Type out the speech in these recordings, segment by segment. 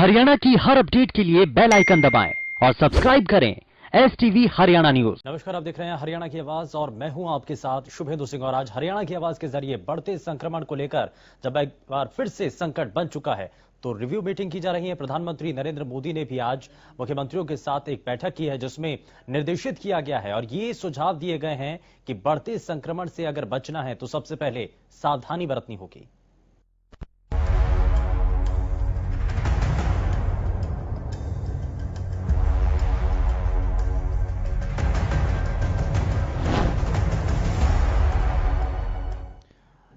हरियाणा की हर अपडेट के लिए बेल आइकन दबाएं और सब्सक्राइब करें STV हरियाणा न्यूज। नमस्कार, आप देख रहे हैं हरियाणा की आवाज और मैं हूं आपके साथ शुभेंदु सिंह। और आज हरियाणा की आवाज के जरिए बढ़ते संक्रमण को लेकर जब एक बार फिर से संकट बन चुका है तो रिव्यू मीटिंग की जा रही है। प्रधानमंत्री नरेंद्र मोदी ने भी आज मुख्यमंत्रियों के साथ एक बैठक की है जिसमें निर्देशित किया गया है और ये सुझाव दिए गए हैं कि बढ़ते संक्रमण से अगर बचना है तो सबसे पहले सावधानी बरतनी होगी।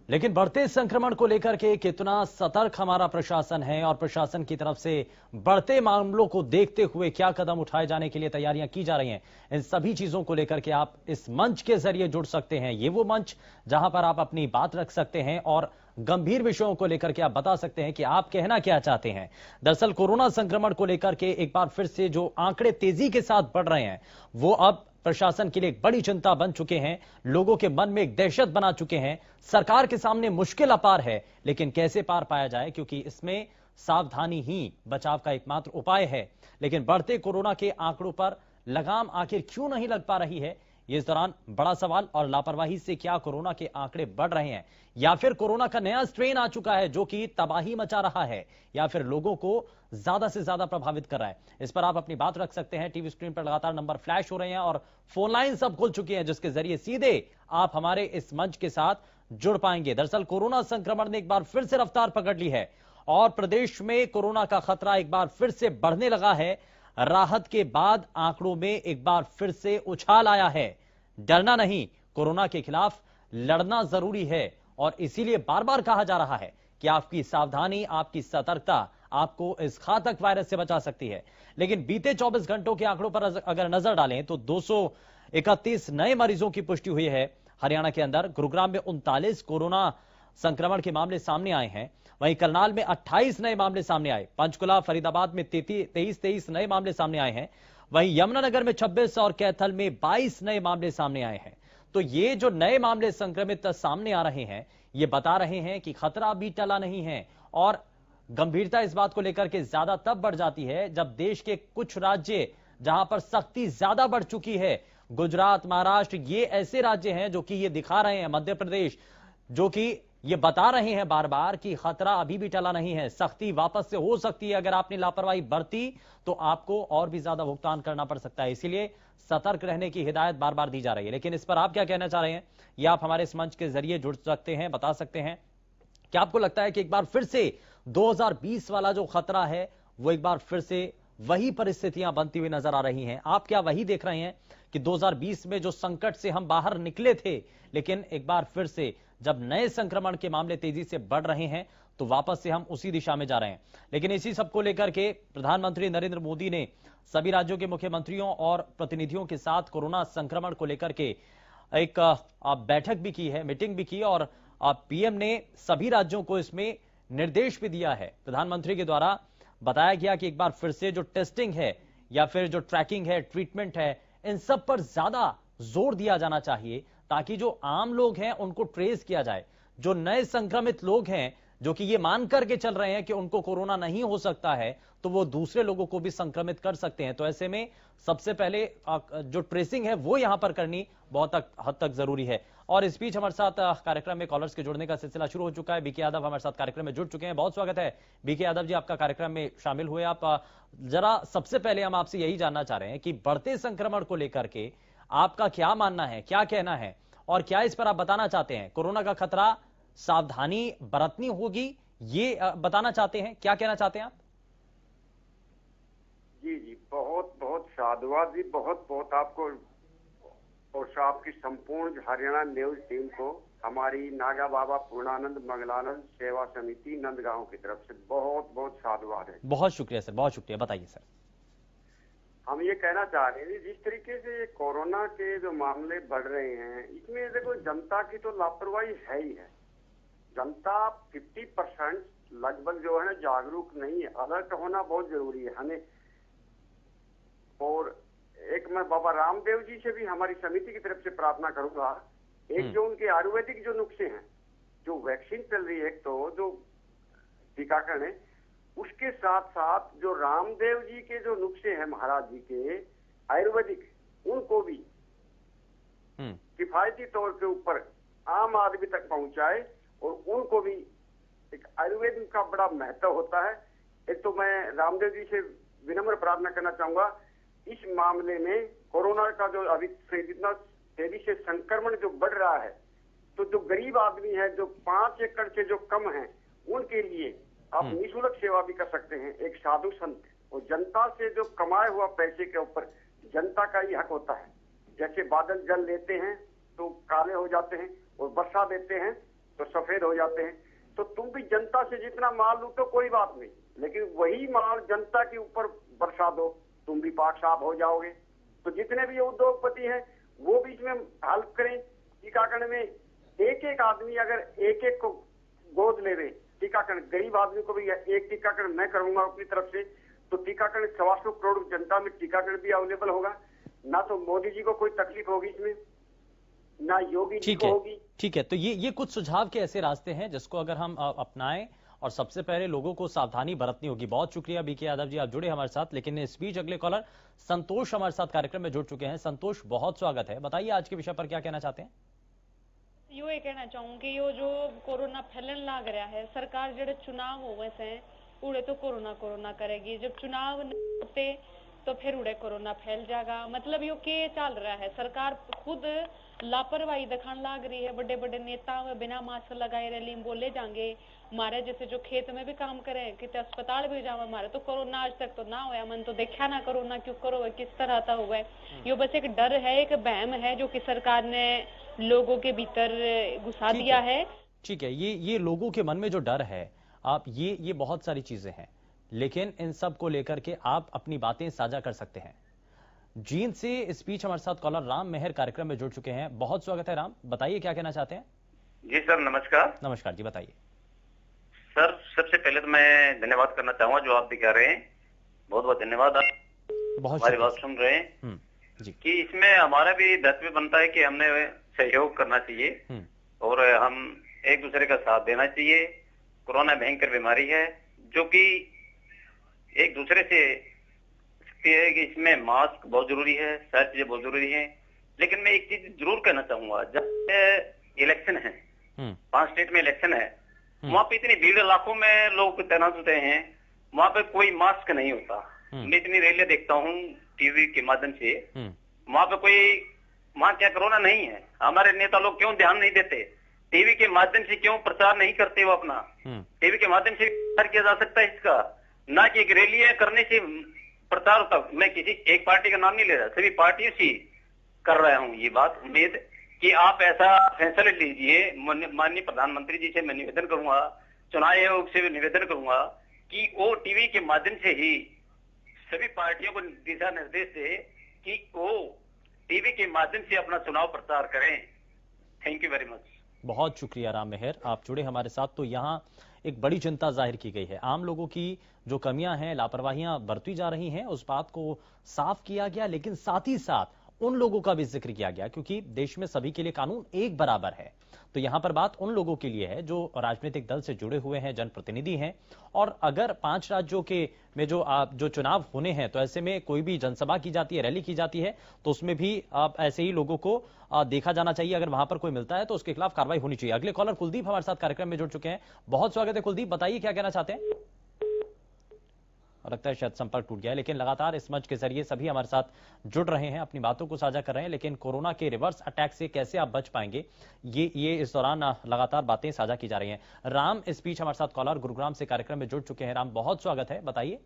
लेकिन बढ़ते संक्रमण को लेकर के कितना सतर्क हमारा प्रशासन है और प्रशासन की तरफ से बढ़ते मामलों को देखते हुए क्या कदम उठाए जाने के लिए तैयारियां की जा रही हैं, इन सभी चीजों को लेकर के आप इस मंच के जरिए जुड़ सकते हैं। ये वो मंच जहां पर आप अपनी बात रख सकते हैं और गंभीर विषयों को लेकर के आप बता सकते हैं कि आप कहना क्या चाहते हैं। दरअसल कोरोना संक्रमण को लेकर के एक बार फिर से जो आंकड़े तेजी के साथ बढ़ रहे हैं वो अब प्रशासन के लिए एक बड़ी चिंता बन चुके हैं, लोगों के मन में एक दहशत बना चुके हैं। सरकार के सामने मुश्किल अपार है, लेकिन कैसे पार पाया जाए, क्योंकि इसमें सावधानी ही बचाव का एकमात्र उपाय है। लेकिन बढ़ते कोरोना के आंकड़ों पर लगाम आखिर क्यों नहीं लग पा रही है, ये इस दौरान बड़ा सवाल। और लापरवाही से क्या कोरोना के आंकड़े बढ़ रहे हैं या फिर कोरोना का नया स्ट्रेन आ चुका है जो कि तबाही मचा रहा है या फिर लोगों को ज्यादा से ज्यादा प्रभावित कर रहा है, इस पर आप अपनी बात रख सकते हैं। टीवी स्क्रीन पर लगातार नंबर फ्लैश हो रहे हैं और फोन लाइन सब खुल चुकी हैं जिसके जरिए सीधे आप हमारे इस मंच के साथ जुड़ पाएंगे। दरअसल कोरोना संक्रमण ने एक बार फिर से रफ्तार पकड़ ली है और प्रदेश में कोरोना का खतरा एक बार फिर से बढ़ने लगा है। राहत के बाद आंकड़ों में एक बार फिर से उछाल आया है। डरना नहीं, कोरोना के खिलाफ लड़ना जरूरी है और इसीलिए बार बार कहा जा रहा है कि आपकी सावधानी, आपकी सतर्कता आपको इस घातक वायरस से बचा सकती है। लेकिन बीते 24 घंटों के आंकड़ों पर अगर नजर डालें तो 231 नए मरीजों की पुष्टि हुई है हरियाणा के अंदर। गुरुग्राम में 39 कोरोना संक्रमण के मामले सामने आए हैं। वहीं करनाल में 28 नए मामले सामने आए। पंचकुला, फरीदाबाद में 23 नए मामले सामने आए हैं। वहीं यमुनानगर में 26 और कैथल में 22 नए मामले सामने आए हैं। तो ये जो नए मामले संक्रमित सामने आ रहे हैं ये बता रहे हैं कि खतरा अभी टला नहीं है। और गंभीरता इस बात को लेकर के ज्यादा तब बढ़ जाती है जब देश के कुछ राज्य जहां पर सख्ती ज्यादा बढ़ चुकी है, गुजरात, महाराष्ट्र, ये ऐसे राज्य हैं जो कि ये दिखा रहे हैं, मध्य प्रदेश, जो कि ये बता रहे हैं बार बार कि खतरा अभी भी टला नहीं है, सख्ती वापस से हो सकती है। अगर आपने लापरवाही बरती तो आपको और भी ज्यादा भुगतान करना पड़ सकता है। इसीलिए सतर्क रहने की हिदायत बार बार दी जा रही है। लेकिन इस पर आप क्या कहना चाह रहे हैं, ये आप हमारे इस मंच के जरिए जुड़ सकते हैं, बता सकते हैं। क्या आपको लगता है कि एक बार फिर से 2020 वाला जो खतरा है वो एक बार फिर से वही परिस्थितियां बनती हुई नजर आ रही हैं? आप क्या वही देख रहे हैं कि 2020 में जो संकट से हम बाहर निकले थे, लेकिन एक बार फिर से जब नए संक्रमण के मामले तेजी से बढ़ रहे हैं तो वापस से हम उसी दिशा में जा रहे हैं? लेकिन इसी सबको लेकर के प्रधानमंत्री नरेंद्र मोदी ने सभी राज्यों के मुख्यमंत्रियों और प्रतिनिधियों के साथ कोरोना संक्रमण को लेकर के एक बैठक भी की है, मीटिंग भी की और पीएम ने सभी राज्यों को इसमें निर्देश भी दिया है। प्रधानमंत्री के द्वारा बताया गया कि एक बार फिर से जो टेस्टिंग है या फिर जो ट्रैकिंग है, ट्रीटमेंट है, इन सब पर ज्यादा जोर दिया जाना चाहिए ताकि जो आम लोग हैं उनको ट्रेस किया जाए। जो नए संक्रमित लोग हैं जो कि ये मान करके चल रहे हैं कि उनको कोरोना नहीं हो सकता है तो वो दूसरे लोगों को भी संक्रमित कर सकते हैं। तो ऐसे में सबसे पहले जो ट्रेसिंग है वो यहां पर करनी बहुत हद तक जरूरी है। और इस बीच हमारे साथ कार्यक्रम में कॉलर्स के जुड़ने का सिलसिला शुरू हो चुका है। बीके यादव हमारे साथ कार्यक्रम में जुड़ चुके हैं, बहुत स्वागत है बीके यादव जी, आपका कार्यक्रम में शामिल हुए आप। जरा सबसे पहले हम आपसे यही जानना चाह रहे हैं कि बढ़ते संक्रमण को लेकर के आपका क्या मानना है, क्या कहना है और क्या इस पर आप बताना चाहते हैं? कोरोना का खतरा, सावधानी बरतनी होगी, ये बताना चाहते हैं, क्या कहना चाहते हैं आप? जी जी, बहुत बहुत साधुवाद जी, बहुत बहुत आपको और आपकी संपूर्ण हरियाणा न्यूज टीम को हमारी नागा बाबा पूर्णानंद मंगलानंद सेवा समिति नंदगांव की तरफ से बहुत बहुत साधुवाद है। बहुत शुक्रिया सर, बहुत शुक्रिया। बताइए सर। हम ये कहना चाह रहे हैं जिस तरीके से ये कोरोना के जो मामले बढ़ रहे हैं इसमें देखो जनता की तो लापरवाही है ही है। जनता 50% लगभग जो है ना जागरूक नहीं है। अलर्ट होना बहुत जरूरी है हमें। और एक मैं बाबा रामदेव जी से भी हमारी समिति की तरफ से प्रार्थना करूंगा, एक जो उनके आयुर्वेदिक जो नुस्खे हैं, जो वैक्सीन चल रही है, एक तो जो टीकाकरण है, उसके साथ साथ जो रामदेव जी के जो नुस्खे हैं महाराज जी के आयुर्वेदिक, उनको भी किफायती तौर के ऊपर आम आदमी तक पहुंचाए और उनको भी एक आयुर्वेद का बड़ा महत्व होता है। एक तो मैं रामदेव जी से विनम्र प्रार्थना करना चाहूंगा, इस मामले में कोरोना का जो अभी इतना तेजी से संक्रमण जो बढ़ रहा है, तो जो गरीब आदमी है, जो 5 एकड़ से जो कम है, उनके लिए आप निःशुल्क सेवा भी कर सकते हैं। एक साधु संत और जनता से जो कमाए हुआ पैसे के ऊपर जनता का ही हक होता है। जैसे बादल जल लेते हैं तो काले हो जाते हैं और वर्षा देते हैं तो सफेद हो जाते हैं। तो तुम भी जनता से जितना माल लूटो कोई बात नहीं, लेकिन वही माल जनता के ऊपर बरसा दो, तुम भी पाक साफ हो जाओगे। तो जितने भी उद्योगपति हैं वो भी इसमें हेल्प करें। टीकाकरण में एक एक आदमी अगर एक एक को गोद ले रहे, टीकाकरण गरीब आदमी को भी एक टीकाकरण मैं करूंगा अपनी तरफ से, तो टीकाकरण 125 करोड़ जनता में टीकाकरण भी अवेलेबल होगा। ना तो मोदी जी को कोई तकलीफ होगी इसमें, ना योगी जी को होगी। ठीक है, तो ये कुछ सुझाव के ऐसे रास्ते हैं जिसको अगर हम अपनाएं, और सबसे पहले लोगों को सावधानी बरतनी होगी। बहुत शुक्रिया बीके यादव जी, आप जुड़े हमारे साथ। लेकिन इस बीच अगले कॉलर संतोष हमारे साथ कार्यक्रम में जुड़ चुके हैं। संतोष, बहुत स्वागत है, बताइए आज के विषय पर क्या कहना चाहते हैं। यो ये कहना चाहूंगी, यो जो कोरोना फैलन लग रहा है, सरकार जेडे चुनाव होवे से उड़े तो कोरोना करेगी, जब चुनाव नहीं होते तो फिर उड़े कोरोना फैल जाएगा। मतलब यो के चल रहा है, सरकार खुद लापरवाही दिखाने लग रही है। बड़े बड़े नेता बिना मास्क लगाए रैली बोले जाएंगे, हमारे जैसे जो खेत में भी काम करे, कितने अस्पताल भी जाओ, हमारे तो कोरोना आज तक तो ना हुआ, मन तो देखा ना कोरोना क्यों करो, किस तरह आता हुआ है। यो बस एक डर है, एक बहम है जो कि सरकार ने लोगों के भीतर घुसा दिया है। ठीक है, ये लोगों के मन में जो डर है, आप ये बहुत सारी चीजें हैं, लेकिन इन सब को लेकर के आप अपनी बातें साझा कर सकते हैं। जींद से इस बीच हमारे साथ कॉलर राम मेहर कार्यक्रम में जुड़ चुके हैं। बहुत स्वागत है राम, बताइए क्या कहना चाहते हैं। जी सर, नमस्कार। नमस्कार जी, बताइए। सर, सबसे पहले तो मैं धन्यवाद करना चाहूंगा जो आप भी कह रहे हैं, बहुत बहुत धन्यवाद। आप बहुत हमारी बात सुन रहे हैं जी। कि इसमें हमारा भी दायित्व बनता है कि हमने सहयोग करना चाहिए और हम एक दूसरे का साथ देना चाहिए। कोरोना भयंकर बीमारी है जो कि एक दूसरे से कि इसमें मास्क बहुत जरूरी है, सारी चीजें बहुत जरूरी है। लेकिन मैं एक चीज जरूर कहना चाहूंगा, जब इलेक्शन है, 5 स्टेट में इलेक्शन है, वहां पे इतनी भीड़, लाखों में लोग तैनात होते हैं, वहां पे कोई मास्क नहीं होता। मैं इतनी रैलियां देखता हूँ टीवी के माध्यम से, वहां पे वहां क्या कोरोना नहीं है। हमारे नेता लोग क्यों ध्यान नहीं देते, टीवी के माध्यम से क्यों प्रचार नहीं करते वो अपना। टीवी के माध्यम से प्रचार किया जा सकता है इसका, ना कि एक रैलियां करने से प्रचार होता। मैं किसी एक पार्टी का नाम नहीं ले रहा, सभी पार्टियों से कर रहा हूँ ये बात। उम्मीद कि आप ऐसा फैसला लीजिए। माननीय प्रधानमंत्री जी से मैं निवेदन करूंगा, चुनाव आयोग से भी निवेदन करूंगा कि वो टीवी के माध्यम से ही सभी पार्टियों को दिशा निर्देश दे कि वो टीवी के माध्यम से अपना चुनाव प्रचार करें। Thank you very much. बहुत शुक्रिया राम मेहर, आप जुड़े हमारे साथ। तो यहाँ एक बड़ी चिंता जाहिर की गई है, आम लोगों की जो कमियां हैं, लापरवाहियां बरती जा रही हैं, उस बात को साफ किया गया। लेकिन साथ ही साथ उन लोगों का भी जिक्र किया गया, क्योंकि देश में सभी के लिए कानून एक बराबर है। तो यहां पर बात उन लोगों के लिए है जो राजनीतिक दल से जुड़े हुए हैं, जनप्रतिनिधि हैं, और अगर 5 राज्यों के में जो चुनाव होने हैं, तो ऐसे में कोई भी जनसभा की जाती है, रैली की जाती है, तो उसमें भी ऐसे ही लोगों को देखा जाना चाहिए। अगर वहां पर कोई मिलता है तो उसके खिलाफ कार्रवाई होनी चाहिए। अगले कॉलर कुलदीप हमारे साथ कार्यक्रम में जुड़ चुके हैं। बहुत स्वागत है कुलदीप, बताइए क्या कहना चाहते हैं। लगता है शायद संपर्क टूट गया है, लेकिन लगातार इस मंच के जरिए सभी हमारे साथ जुड़ रहे हैं, अपनी बातों को साझा कर रहे हैं। लेकिन कोरोना के रिवर्स अटैक से कैसे आप बच पाएंगे, ये इस दौरान लगातार बातें साझा की जा रही हैं। राम इस बीच हमारे साथ कॉलर गुरुग्राम से कार्यक्रम में जुड़ चुके हैं। राम, बहुत स्वागत है, बताइए।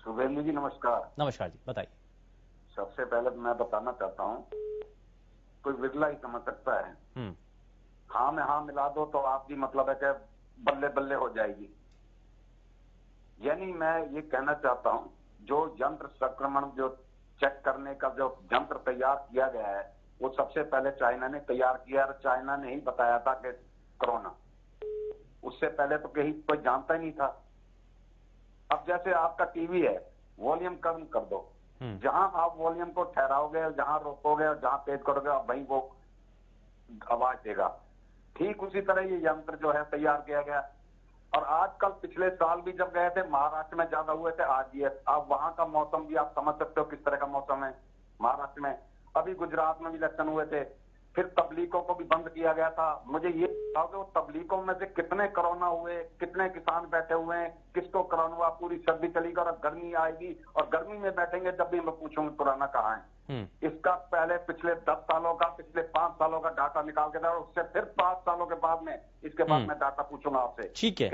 शुभेंदु जी नमस्कार। नमस्कार जी, बताइए। सबसे पहले मैं बताना चाहता हूँ, कोई बिरला ही समझ सकता है, हाँ में हाँ मिला दो तो आपकी मतलब है कि बल्ले बल्ले हो जाएगी। यानी मैं ये कहना चाहता हूं, जो यंत्र संक्रमण जो चेक करने का जो यंत्र तैयार किया गया है, वो सबसे पहले चाइना ने तैयार किया, और चाइना ने ही बताया था कि कोरोना, उससे पहले तो कोई जानता ही नहीं था। अब जैसे आपका टीवी है, वॉल्यूम कम कर दो, जहां आप वॉल्यूम को ठहराओगे, जहां रोकोगे और जहां तेज करोगे, वहीं वो आवाज देगा। ठीक उसी तरह ये यंत्र जो है तैयार किया गया। और आजकल पिछले साल भी जब गए थे महाराष्ट्र में ज्यादा हुए थे, आज ये अब वहां का मौसम भी आप समझ सकते हो किस तरह का मौसम है महाराष्ट्र में। अभी गुजरात में भी इलेक्शन हुए थे, फिर तबलीगों को भी बंद किया गया था। मुझे ये बताओ कि वो तबलीगों में से कितने कोरोना हुए, कितने किसान बैठे हुए हैं, किसको कोरोना हुआ? पूरी सर्दी चलेगी और गर्मी आएगी और गर्मी में बैठेंगे जब भी हम पूछेंगे कोरोना कहाँ है। इसका पहले पिछले 10 सालों का, पिछले 5 सालों का डाटा निकाल के दे, और उससे फिर 5 सालों के बाद में इसके बाद मैं डाटा पूछूंगा आपसे। ठीक है,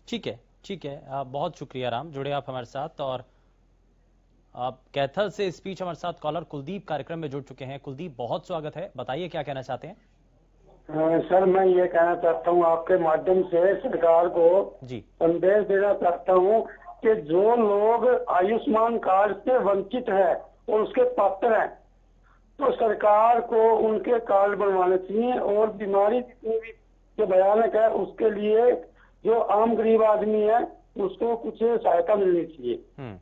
ठीक है, ठीक है। बहुत शुक्रिया राम, जुड़े आप हमारे साथ। और आप कैथल से स्पीच हमारे साथ कॉलर कुलदीप कार्यक्रम में जुड़ चुके हैं। कुलदीप, बहुत स्वागत है, बताइए क्या कहना चाहते हैं। सर, मैं ये कहना चाहता हूँ आपके माध्यम से सरकार को जी संदेश देना चाहता हूँ कि जो लोग आयुष्मान कार्ड से वंचित है और उसके पात्र हैं, तो सरकार को उनके कार्ड बनवाने चाहिए, और बीमारी जितनी भी जो भयानक है उसके लिए जो आम गरीब आदमी है उसको कुछ सहायता मिलनी चाहिए।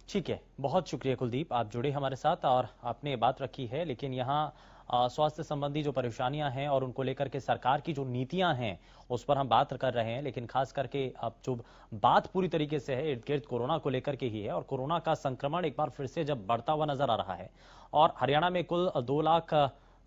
ठीक है, बहुत शुक्रिया कुलदीप, आप जुड़े हमारे साथ और आपने बात रखी है। लेकिन यहाँ स्वास्थ्य संबंधी जो परेशानियां हैं और उनको लेकर के सरकार की जो नीतियां हैं उस पर हम बात कर रहे हैं। लेकिन खास करके अब जो बात पूरी तरीके से है इर्द गिर्द कोरोना को लेकर के ही है, और कोरोना का संक्रमण एक बार फिर से जब बढ़ता हुआ नजर आ रहा है और हरियाणा में कुल 2 लाख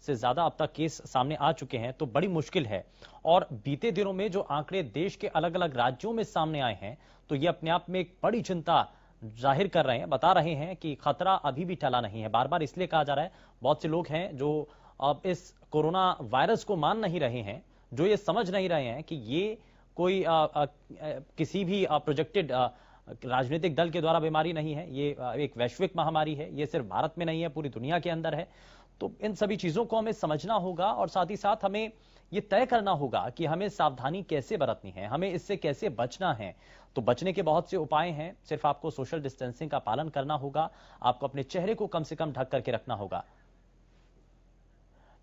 से ज्यादा अब तक केस सामने आ चुके हैं, तो बड़ी मुश्किल है। और बीते दिनों में जो आंकड़े देश के अलग अलग राज्यों में सामने आए हैं, तो ये अपने आप में एक बड़ी चिंता जाहिर कर रहे हैं, बता रहे हैं कि खतरा अभी भी टला नहीं है। बार बार इसलिए कहा जा रहा है, बहुत से लोग हैं जो अब इस कोरोना वायरस को मान नहीं रहे हैं, जो ये समझ नहीं रहे हैं कि ये कोई किसी भी प्रोजेक्टेड राजनीतिक दल के द्वारा बीमारी नहीं है, ये एक वैश्विक महामारी है, ये सिर्फ भारत में नहीं है, पूरी दुनिया के अंदर है। तो इन सभी चीजों को हमें समझना होगा और साथ ही साथ हमें ये तय करना होगा कि हमें सावधानी कैसे बरतनी है, हमें इससे कैसे बचना है। तो बचने के बहुत से उपाय हैं, सिर्फ आपको सोशल डिस्टेंसिंग का पालन करना होगा, आपको अपने चेहरे को कम से कम ढक करके रखना होगा।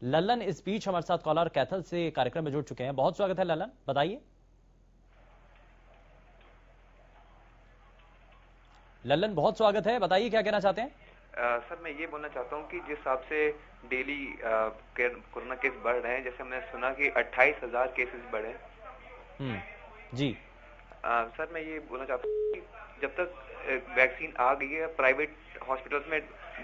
लल्लन इस बीच हमारे साथ कॉलर कैथल से कार्यक्रम में जुड़ चुके हैं। बहुत स्वागत है लल्लन, बताइए। लल्लन, बहुत स्वागत है, बताइए क्या कहना चाहते हैं। सर, मैं ये बोलना चाहता हूँ कि जिस हिसाब से डेली कोरोना केस बढ़ रहे हैं, जैसे हमने सुना कि 28,000 केसेस बढ़े। जी सर, मैं ये बोलना चाहता हूँ कि जब तक वैक्सीन आ गई है, प्राइवेट हॉस्पिटल्स में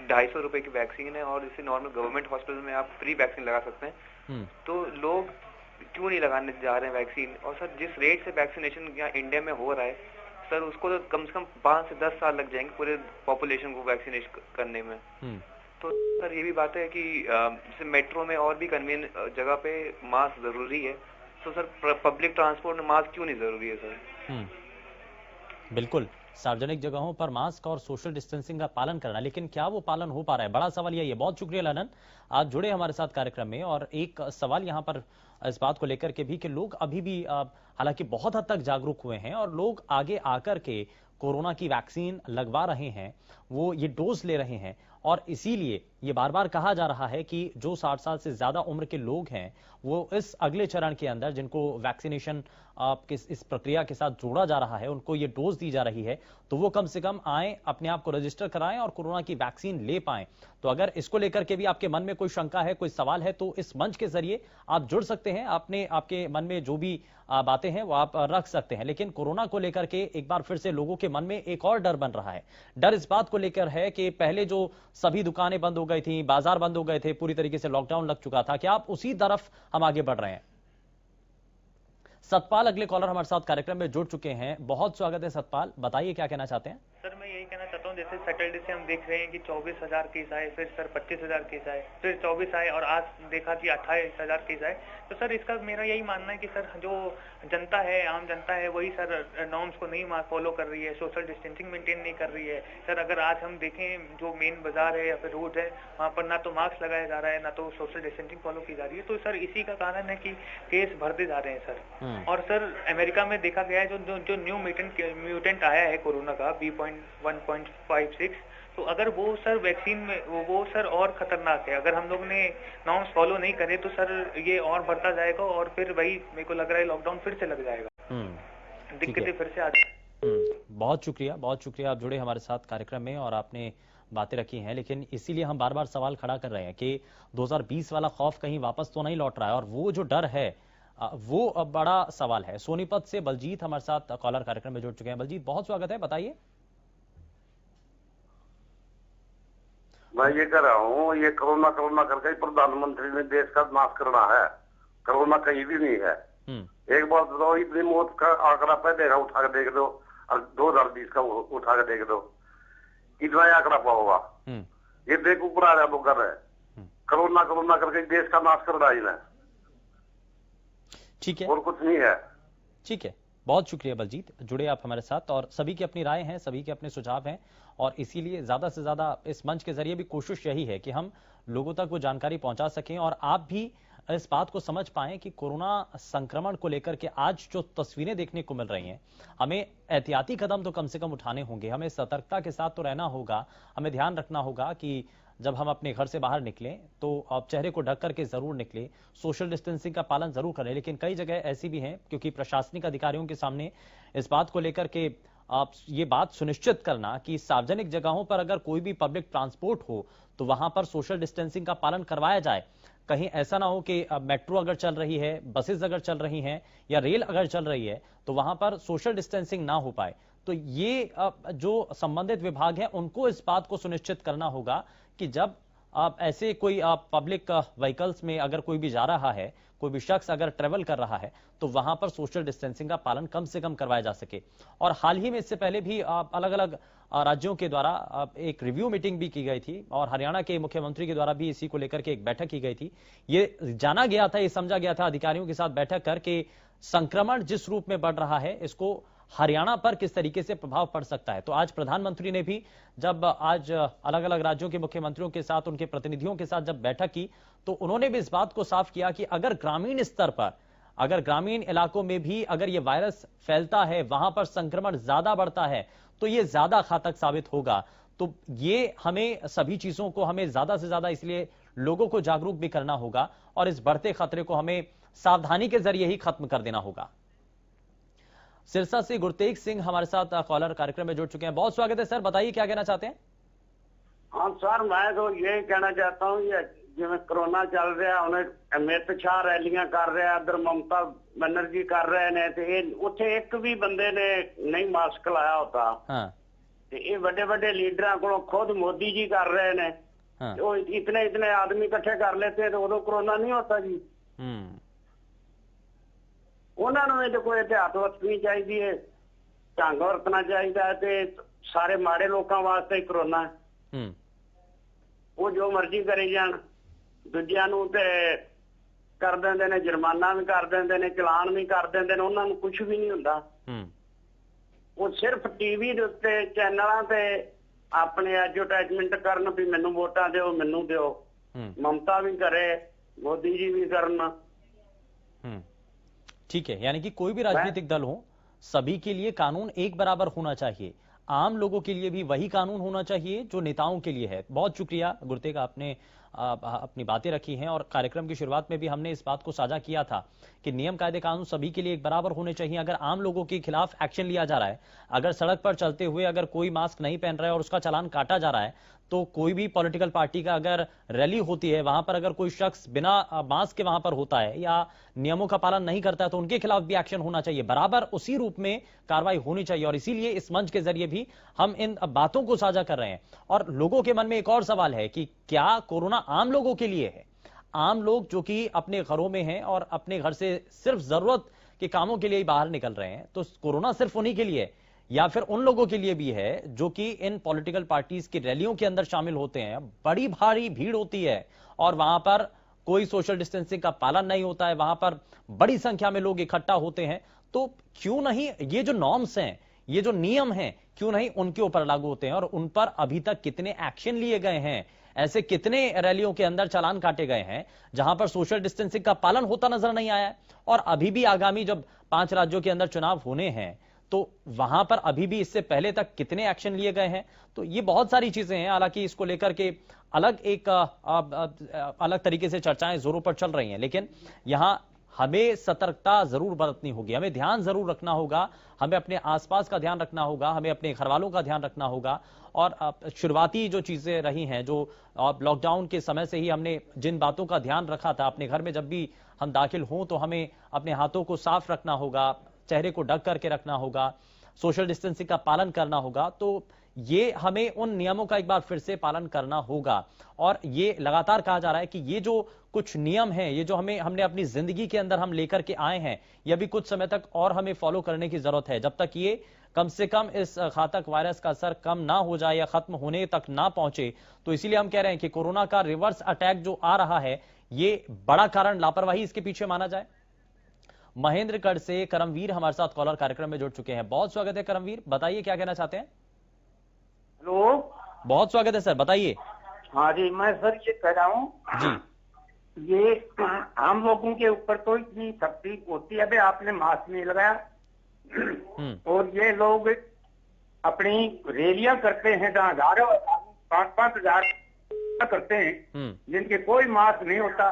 250 रुपए की वैक्सीन है और जैसे नॉर्मल गवर्नमेंट हॉस्पिटल में आप फ्री वैक्सीन लगा सकते हैं, तो लोग क्यों नहीं लगाने जा रहे हैं वैक्सीन। और सर, जिस रेट से वैक्सीनेशन यहाँ इंडिया में हो रहा है सर, उसको तो कम से कम 5 से 10 साल लग जाएंगे पूरे पॉपुलेशन को वैक्सीनेट करने में। तो सर, ये भी बात है कि जैसे मेट्रो में और भी कन्वीनियंट जगह पे मास्क जरूरी है, तो सर पब्लिक ट्रांसपोर्ट में मास्क क्यों नहीं जरूरी है सर। बिल्कुल, सार्वजनिक जगहों पर मास्क और सोशल डिस्टेंसिंग का पालन करना, लेकिन क्या वो पालन हो पा रहा है, बड़ा सवाल यही है। बहुत शुक्रिया ललन, आप जुड़े हमारे साथ कार्यक्रम में। और एक सवाल यहाँ पर इस बात को लेकर के भी कि लोग अभी भी हालांकि बहुत हद तक जागरूक हुए हैं और लोग आगे आकर के कोरोना की वैक्सीन लगवा रहे हैं, वो ये डोज ले रहे हैं। और इसीलिए ये बार बार कहा जा रहा है कि जो 60 साल से ज्यादा उम्र के लोग हैं वो इस अगले चरण के अंदर जिनको वैक्सीनेशन इस प्रक्रिया के साथ जोड़ा जा रहा है, उनको ये डोज दी जा रही है, तो वो कम से कम आए, अपने आप को रजिस्टर कराएं और कोरोना की वैक्सीन ले पाएं। तो अगर इसको लेकर के भी आपके मन में कोई शंका है, कोई सवाल है, तो इस मंच के जरिए आप जुड़ सकते हैं, आपके मन में जो भी बातें हैं वो आप रख सकते हैं। लेकिन कोरोना को लेकर के एक बार फिर से लोगों के मन में एक और डर बन रहा है। डर इस बात को लेकर है कि पहले जो सभी दुकानें बंद हो गई थी, बाजार बंद हो गए थे, पूरी तरीके से लॉकडाउन लग चुका था, क्या आप उसी तरफ हम आगे बढ़ रहे हैं। सतपाल अगले कॉलर हमारे साथ कार्यक्रम में जुड़ चुके हैं। बहुत स्वागत है सतपाल, बताइए क्या कहना चाहते हैं। सर, मैं यही कहना चाहता हूँ, जैसे सैटरडे से हम देख रहे हैं कि 24,000 केस आए, फिर सर 25,000 केस आए, फिर 24 आए और आज देखा कि 28,000 केस आए। तो सर, इसका मेरा यही मानना है कि सर जो जनता है, आम जनता है, वही सर नॉर्म्स को नहीं फॉलो कर रही है, सोशल डिस्टेंसिंग मेंटेन नहीं कर रही है। सर, अगर आज हम देखें जो मेन बाजार है या फिर रोड है, वहाँ पर ना तो मास्क लगाया जा रहा है, ना तो सोशल डिस्टेंसिंग फॉलो की जा रही है। तो सर इसी का कारण है कि केस बढ़ते जा रहे हैं सर। और सर, अमेरिका में देखा गया है जो न्यू म्यूटेंट आया है कोरोना का, B.1.56, तो अगर वो सर वैक्सीन में वो सर और खतरनाक है। अगर हम लोग ने नॉर्म्स फॉलो नहीं करे तो सर ये और बढ़ता जाएगा और फिर वही मेरे को लग रहा है लॉकडाउन फिर से लग जाएगा, दिक्कतें फिर से आ जाएगी। बहुत शुक्रिया, आप जुड़े हमारे साथ कार्यक्रम में और आपने बातें रखी हैं। लेकिन इसीलिए हम बार बार सवाल खड़ा कर रहे हैं कि 2020 वाला खौफ कहीं वापस तो नहीं लौट रहा है। और वो जो डर है वो बड़ा सवाल है। सोनीपत से बलजीत हमारे साथ कॉलर कार्यक्रम में जुड़ चुके हैं। बलजीत, बहुत स्वागत है, बताइए। मैं ये कह रहा हूँ, ये कोरोना करके प्रधानमंत्री ने देश का नाश करना है। कोरोना कहीं भी नहीं है। एक बार बताओ, इतनी मौत का आंकड़ा पहले का उठा के देख दो और 2020 का उठा के देख दो, कितना आंकड़ा पाओगा। ये बेवकूफ बना रहा लोग कर रहे हैं। कोरोना करके देश का नाश कर रहा है। ठीक है, और कुछ नहीं है। ठीक है, बहुत शुक्रिया बलजीत, जुड़े आप हमारे साथ। और सभी की अपनी राय है, सभी के अपने सुझाव हैं, और इसीलिए ज्यादा से ज्यादा इस मंच के जरिए भी कोशिश यही है कि हम लोगों तक वो जानकारी पहुंचा सकें और आप भी इस बात को समझ पाएं कि कोरोना संक्रमण को लेकर के आज जो तस्वीरें देखने को मिल रही हैं, हमें एहतियाती कदम तो कम से कम उठाने होंगे, हमें सतर्कता के साथ तो रहना होगा, हमें ध्यान रखना होगा कि जब हम अपने घर से बाहर निकलें तो आप चेहरे को ढक करके जरूर निकलें, सोशल डिस्टेंसिंग का पालन जरूर करें। लेकिन कई जगह ऐसी भी हैं, क्योंकि प्रशासनिक अधिकारियों के सामने इस बात को लेकर के आप ये बात सुनिश्चित करना कि सार्वजनिक जगहों पर अगर कोई भी पब्लिक ट्रांसपोर्ट हो तो वहां पर सोशल डिस्टेंसिंग का पालन करवाया जाए। कहीं ऐसा ना हो कि मेट्रो अगर चल रही है, बसेस अगर चल रही हैं या रेल अगर चल रही है तो वहां पर सोशल डिस्टेंसिंग ना हो पाए। तो ये जो संबंधित विभाग है उनको इस बात को सुनिश्चित करना होगा कि जब आप ऐसे कोई पब्लिक व्हीकल्स में अगर कोई भी जा रहा है, कोई भी शख्स अगर ट्रेवल कर रहा है तो वहां पर सोशल डिस्टेंसिंग का पालन कम से कम करवाया जा सके। और हाल ही में इससे पहले भी अलग अलग राज्यों के द्वारा एक रिव्यू मीटिंग भी की गई थी और हरियाणा के मुख्यमंत्री के द्वारा भी इसी को लेकर के एक बैठक की गई थी। ये जाना गया था, ये समझा गया था अधिकारियों के साथ बैठक करके संक्रमण जिस रूप में बढ़ रहा है इसको हरियाणा पर किस तरीके से प्रभाव पड़ सकता है। तो आज प्रधानमंत्री ने भी जब आज अलग अलग राज्यों के मुख्यमंत्रियों के साथ, उनके प्रतिनिधियों के साथ जब बैठक की तो उन्होंने भी इस बात को साफ किया कि अगर ग्रामीण स्तर पर, अगर ग्रामीण इलाकों में भी अगर ये वायरस फैलता है, वहां पर संक्रमण ज्यादा बढ़ता है तो ये ज्यादा घातक साबित होगा। तो ये हमें सभी चीजों को हमें ज्यादा से ज्यादा इसलिए लोगों को जागरूक भी करना होगा और इस बढ़ते खतरे को हमें सावधानी के जरिए ही खत्म कर देना होगा। सिरसा से गुरतेज सिंह हमारे साथ कॉलर कार्यक्रम में जुड़ चुके हैं। बहुत स्वागत है सर, बताइए क्या कहना चाहते हैं। हाँ सर, मैं तो यही कहना चाहता हूँ, ये जिਵੇਂ कोरोना चल रहा उन्हें अमित शाह रैलियां कर रहा, इधर ममता बनर्जी कर रहे ने, ते उत्थे एक भी बंदे ने नहीं मास्क लाया होता। हाँ। ये बड़े बड़े लीडर को खुद मोदी जी कर रहे ने। हाँ। तो इतने इतने आदमी इकट्ठे कर लेते तो उदो कोरोना नहीं होता जी। उन्होंने तो कोई एहतियात वरतनी चाहिए, ढंग वरतना चाहिए, सारे माड़े लोगों वास्ते ही कोरोना है। वो जो मर्जी करी जान, दूजिया कर देंगे ने, जुर्माना भी कर देंगे ने, चलान भी कर देंगे ने, उन्होंने कुछ भी नहीं होता। वो सिर्फ टीवी के उत्ते चैनलों पे अपने एडवर्टाइजमेंट करन भी मैनू वोटां दिओ, मैनू दिओ। ममता भी करे, मोदी जी भी करन। ठीक है, यानी कि कोई भी राजनीतिक दल हो, सभी के लिए कानून एक बराबर होना चाहिए। आम लोगों के लिए भी वही कानून होना चाहिए जो नेताओं के लिए है। बहुत शुक्रिया गुरतेज, आपने अपनी बातें रखी हैं और कार्यक्रम की शुरुआत में भी हमने इस बात को साझा किया था कि नियम कायदे कानून सभी के लिए एक बराबर होने चाहिए। अगर आम लोगों के खिलाफ एक्शन लिया जा रहा है, अगर सड़क पर चलते हुए अगर कोई मास्क नहीं पहन रहा है और उसका चालान काटा जा रहा है, तो कोई भी पॉलिटिकल पार्टी का अगर रैली होती है, वहां पर अगर कोई शख्स बिना मास्क के वहां पर होता है या नियमों का पालन नहीं करता है तो उनके खिलाफ भी एक्शन होना चाहिए, बराबर उसी रूप में कार्रवाई होनी चाहिए। और इसीलिए इस मंच के जरिए भी हम इन बातों को साझा कर रहे हैं। और लोगों के मन में एक और सवाल है कि क्या कोरोना आम लोगों के लिए है? आम लोग जो कि अपने घरों में हैं और अपने घर से सिर्फ जरूरत के कामों के लिए ही बाहर निकल रहे हैं, तो कोरोना सिर्फ उन्हीं के लिए है या फिर उन लोगों के लिए भी है जो कि इन पॉलिटिकल पार्टीज की रैलियों के अंदर शामिल होते हैं? बड़ी भारी भीड़ होती है और वहां पर कोई सोशल डिस्टेंसिंग का पालन नहीं होता है, वहां पर बड़ी संख्या में लोग इकट्ठा होते हैं, तो क्यों नहीं ये जो नॉर्म्स हैं, ये जो नियम हैं, क्यों नहीं उनके ऊपर लागू होते हैं? और उन पर अभी तक कितने एक्शन लिए गए हैं? ऐसे कितने रैलियों के अंदर चालान काटे गए हैं जहां पर सोशल डिस्टेंसिंग का पालन होता नजर नहीं आया है? और अभी भी आगामी जब 5 राज्यों के अंदर चुनाव होने हैं तो वहां पर अभी भी इससे पहले तक कितने एक्शन लिए गए हैं? तो ये बहुत सारी चीजें हैं। हालांकि इसको लेकर के अलग तरीके से चर्चाएं जोरों पर चल रही हैं, लेकिन यहां हमें सतर्कता जरूर बरतनी होगी, हमें ध्यान जरूर रखना होगा, हमें अपने आसपास का ध्यान रखना होगा, हमें अपने घर वालों का ध्यान रखना होगा। और शुरुआती जो चीजें रही हैं, जो लॉकडाउन के समय से ही हमने जिन बातों का ध्यान रखा था, अपने घर में जब भी हम दाखिल हों तो हमें अपने हाथों को साफ रखना होगा, चेहरे को ढक करके रखना होगा, सोशल डिस्टेंसिंग का पालन करना होगा। तो ये हमें उन नियमों का एक बार फिर से पालन करना होगा। और ये लगातार कहा जा रहा है कि ये जो कुछ नियम हैं, ये जो हमने अपनी जिंदगी के अंदर हम लेकर के आए हैं, ये अभी कुछ समय तक और हमें फॉलो करने की जरूरत है। जब तक ये कम से कम इस घातक वायरस का असर कम ना हो जाए या खत्म होने तक ना पहुंचे, तो इसीलिए हम कह रहे हैं कि कोरोना का रिवर्स अटैक जो आ रहा है, ये बड़ा कारण लापरवाही इसके पीछे माना जाए। महेंद्रगढ़ से करमवीर हमारे साथ कॉलर कार्यक्रम में जुड़ चुके हैं। बहुत स्वागत है करमवीर, बताइए क्या कहना चाहते हैं। हेलो, बहुत स्वागत है सर, बताइए। हाँ जी, मैं सर ये कह रहा हूँ जी, ये हम लोगों के ऊपर तो इतनी सख्ती होती है, अभी आपने मास्क नहीं लगाया और ये लोग अपनी रैलियां करते हैं जहाँ 5-5 हजार करते हैं, जिनके कोई मास्क नहीं होता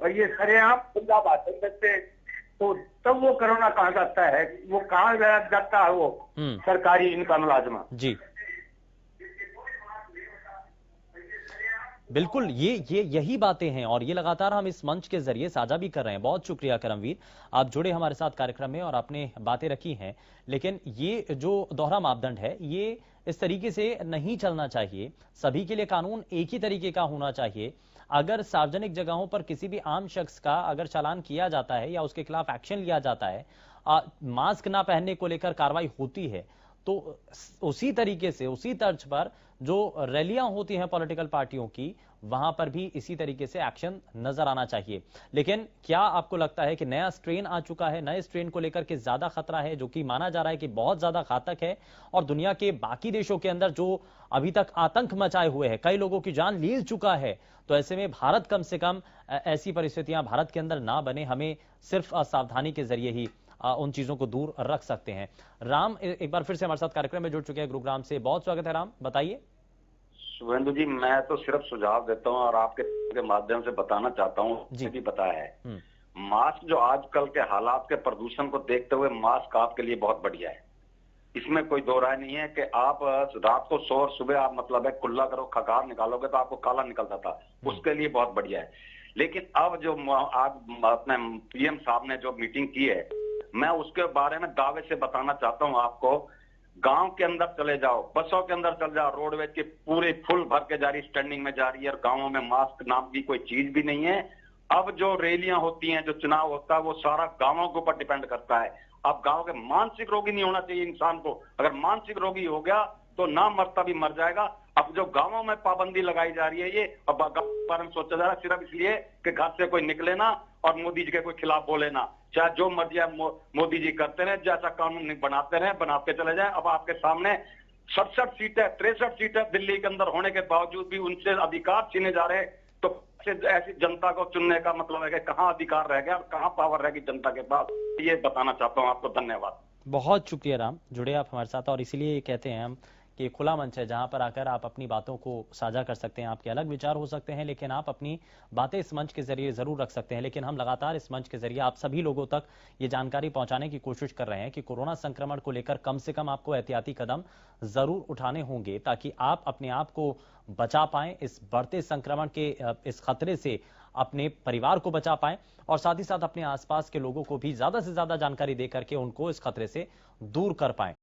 और ये सरेआम खुला भाषण करते हैं, तो तब वो कोरोना कहाँ जाता है, वो कहाँ जाता है वो सरकारी इनका मुलाजमा। जी बिल्कुल, ये यही बातें हैं और ये लगातार हम इस मंच के जरिए साझा भी कर रहे हैं। बहुत शुक्रिया करमवीर, आप जुड़े हमारे साथ कार्यक्रम में और आपने बातें रखी हैं। लेकिन ये जो दोहरा मापदंड है, ये इस तरीके से नहीं चलना चाहिए। सभी के लिए कानून एक ही तरीके का होना चाहिए। अगर सार्वजनिक जगहों पर किसी भी आम शख्स का अगर चालान किया जाता है या उसके खिलाफ एक्शन लिया जाता है, मास्क ना पहनने को लेकर कार्रवाई होती है, तो उसी तरीके से, उसी तर्ज पर जो रैलियां होती हैं पॉलिटिकल पार्टियों की, वहां पर भी इसी तरीके से एक्शन नजर आना चाहिए। लेकिन क्या आपको लगता है कि नया स्ट्रेन आ चुका है, नए स्ट्रेन को लेकर के ज्यादा खतरा है, जो कि माना जा रहा है कि बहुत ज्यादा घातक है और दुनिया के बाकी देशों के अंदर जो अभी तक आतंक मचाए हुए है, कई लोगों की जान ले चुका है, तो ऐसे में भारत कम से कम ऐसी परिस्थितियां भारत के अंदर ना बने, हमें सिर्फ सावधानी के जरिए ही उन चीजों को दूर रख सकते हैं। राम एक बार फिर से हमारे साथ कार्यक्रम में जुड़ चुके हैं गुरुग्राम से। बहुत स्वागत है राम, बताइए। शुभेंदु जी, मैं तो सिर्फ सुझाव देता हूं और आपके माध्यम से बताना चाहता हूं जी भी पता है, मास्क जो आजकल के हालात के प्रदूषण को देखते हुए मास्क आपके लिए बहुत बढ़िया है। इसमें कोई दो राय नहीं है कि आप रात को सो और सुबह आप मतलब है कुल्ला करो, खकार निकालोगे तो आपको काला निकलता था, उसके लिए बहुत बढ़िया है। लेकिन अब जो आज अपने पीएम साहब ने जो मीटिंग की है, मैं उसके बारे में दावे से बताना चाहता हूं आपको। गांव के अंदर चले जाओ, बसों के अंदर चले जाओ, रोडवेज की पूरी फुल भर के जा रही, स्टैंडिंग में जा रही है और गांवों में मास्क नाम की कोई चीज भी नहीं है। अब जो रैलियां होती हैं, जो चुनाव होता है, वो सारा गांवों के ऊपर डिपेंड करता है। अब गांव के मानसिक रोगी नहीं होना चाहिए इंसान को, अगर मानसिक रोगी हो गया तो ना मरता भी मर जाएगा। अब जो गांवों में पाबंदी लगाई जा रही है, ये अब गांव के बारे में सोचा जा रहा है सिर्फ इसलिए कि घर से कोई निकले ना और मोदी जी के कोई खिलाफ बोले ना, चाहे जो मर्जी मोदी जी करते रहे, जैसा कानून बनाते रहे, बनाते चले जाए। अब आपके सामने 67 सीटें 63 सीटें दिल्ली के अंदर होने के बावजूद भी उनसे अधिकार छीने जा रहे, तो ऐसी जनता को चुनने का मतलब है कि कहां अधिकार रह गया और कहां पावर रहेगी जनता के पास, ये बताना चाहता हूं आपको। धन्यवाद। बहुत शुक्रिया राम, जुड़े आप हमारे साथ। और इसीलिए कहते हैं हम कि खुला मंच है जहां पर आकर आप अपनी बातों को साझा कर सकते हैं। आपके अलग विचार हो सकते हैं, लेकिन आप अपनी बातें इस मंच के जरिए जरूर रख सकते हैं। लेकिन हम लगातार इस मंच के जरिए आप सभी लोगों तक ये जानकारी पहुंचाने की कोशिश कर रहे हैं कि कोरोना संक्रमण को लेकर कम से कम आपको एहतियाती कदम जरूर उठाने होंगे, ताकि आप अपने आप को बचा पाएं इस बढ़ते संक्रमण के इस खतरे से, अपने परिवार को बचा पाएं और साथ ही साथ अपने आसपास के लोगों को भी ज्यादा से ज्यादा जानकारी दे करके उनको इस खतरे से दूर कर पाएं।